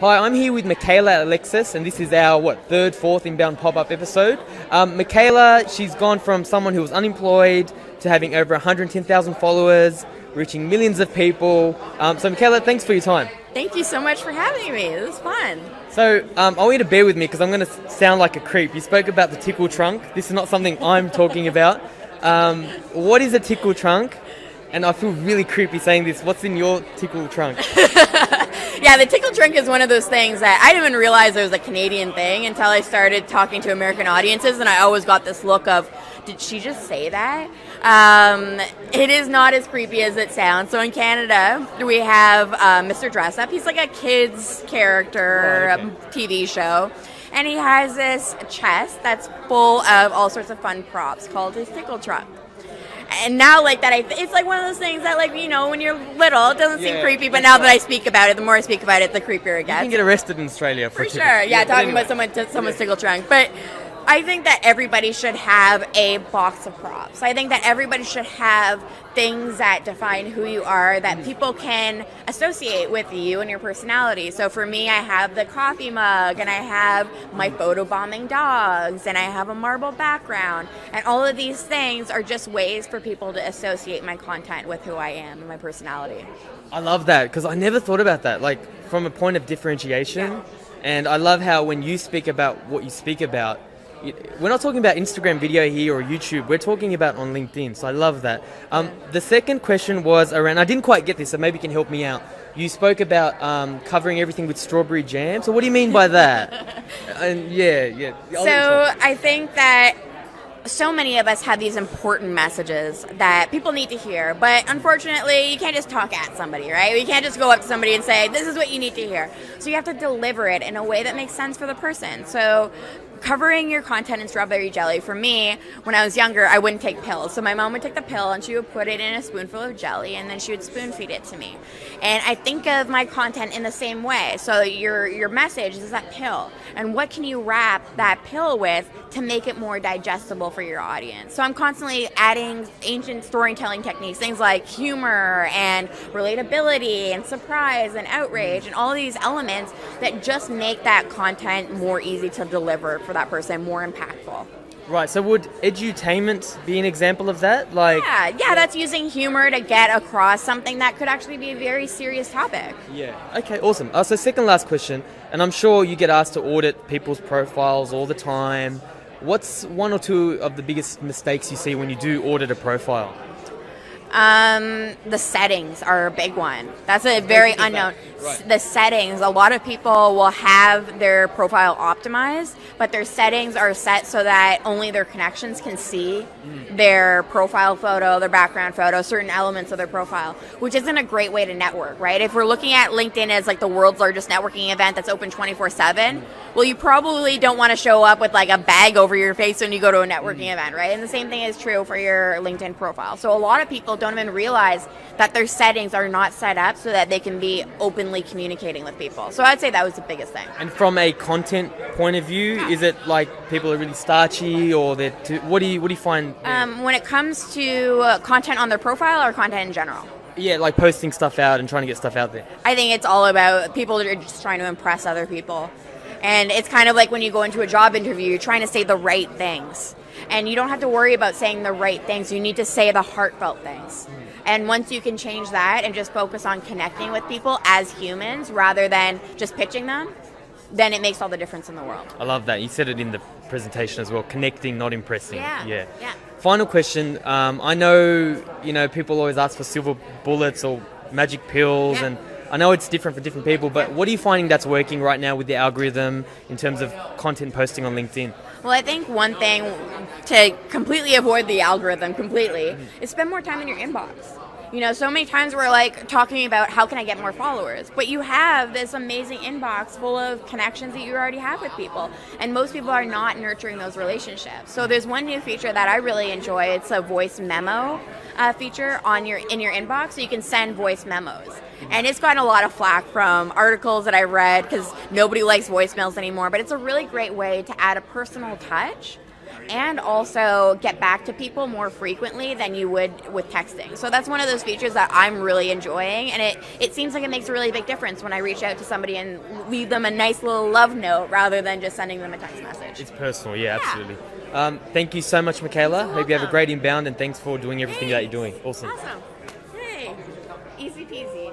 Hi, I'm here with Michaela Alexis, and this is our, third, fourth inbound pop-up episode. Michaela, she's gone from someone who was unemployed to having over 110,000 followers, reaching millions of people. So Michaela, thanks for your time. Thank you so much for having me. This is fun. So I want you to bear with me because I'm going to sound like a creep. You spoke about the tickle trunk. This is not something I'm talking about. What is a tickle trunk? And I feel really creepy saying this. What's in your tickle trunk? Yeah, the tickle trunk is one of those things that I didn't even realize it was a Canadian thing until I started talking to American audiences, and I always got this look of, did she just say that? It is not as creepy as it sounds. So in Canada, we have Mr. Dress Up. He's like a kid's character TV show. And he has this chest that's full of all sorts of fun props called his tickle trunk. And now, like that, it's like one of those things that, like, you know, when you're little, it doesn't seem creepy. But now that I speak about it, the more I speak about it, the creepier it gets. You can get arrested in Australia for sure. Yeah, talking about someone's tickle trunk. But I think that everybody should have a box of props. I think that everybody should have things that define who you are, that people can associate with you and your personality. So for me, I have the coffee mug, and I have my photobombing dogs, and I have a marble background. And all of these things are just ways for people to associate my content with who I am and my personality. I love that because I never thought about that, like from a point of differentiation. Yeah. And I love how when you speak about what you speak about, we're not talking about Instagram video here or YouTube. We're talking about on LinkedIn. So I love that. The second question was around, I didn't quite get this, so maybe you can help me out. You spoke about covering everything with strawberry jam. So what do you mean by that? And yeah. So I think that so many of us have these important messages that people need to hear, but unfortunately, you can't just talk at somebody, right? You can't just go up to somebody and say, this is what you need to hear. So you have to deliver it in a way that makes sense for the person. So covering your content in strawberry jelly, for me, when I was younger, I wouldn't take pills. So my mom would take the pill and she would put it in a spoonful of jelly, and then she would spoon feed it to me. And I think of my content in the same way. So your message is that pill, and what can you wrap that pill with to make it more digestible for your audience? So I'm constantly adding ancient storytelling techniques, things like humor and relatability and surprise and outrage and all of these elements that just make that content more easy to deliver for that person, more impactful. Right, so would edutainment be an example of that? Yeah, that's using humor to get across something that could actually be a very serious topic. Yeah, okay, awesome. So second last question, and I'm sure you get asked to audit people's profiles all the time. What's one or two of the biggest mistakes you see when you do audit a profile? The settings are a big one. That's a very unknown. Right. The settings, a lot of people will have their profile optimized, but their settings are set so that only their connections can see their profile photo, their background photo, certain elements of their profile, which isn't a great way to network, right? If we're looking at LinkedIn as like the world's largest networking event that's open 24/7, well, you probably don't want to show up with like a bag over your face when you go to a networking event, right? And the same thing is true for your LinkedIn profile. So a lot of people don't even realize that their settings are not set up so that they can be openly communicating with people. So I'd say that was the biggest thing. And from a content point of view, is it like people are really starchy, or what do you find? When it comes to content on their profile or content in general? Yeah, like posting stuff out and trying to get stuff out there. I think it's all about people that are just trying to impress other people. And it's kind of like when you go into a job interview, you're trying to say the right things. And you don't have to worry about saying the right things. You need to say the heartfelt things. And once you can change that and just focus on connecting with people as humans rather than just pitching them, then it makes all the difference in the world. I love that. You said it in the presentation as well. Connecting, not impressing. Yeah. Final question. I know, people always ask for silver bullets or magic pills, and I know it's different for different people, but what are you finding that's working right now with the algorithm in terms of content posting on LinkedIn? Well, I think one thing to completely avoid the algorithm completely is spend more time in your inbox. So many times we're like talking about how can I get more followers, but you have this amazing inbox full of connections that you already have with people, and most people are not nurturing those relationships. So there's one new feature that I really enjoy. It's a voice memo feature in your inbox, so you can send voice memos. And it's gotten a lot of flack from articles that I read because nobody likes voicemails anymore, but it's a really great way to add a personal touch and also get back to people more frequently than you would with texting. So that's one of those features that I'm really enjoying, and it seems like it makes a really big difference when I reach out to somebody and leave them a nice little love note rather than just sending them a text message. It's personal, yeah, absolutely. Thank you so much, Michaela. Hope you have a great inbound, and thanks for doing everything that you're doing. Awesome. Awesome. Hey, easy peasy.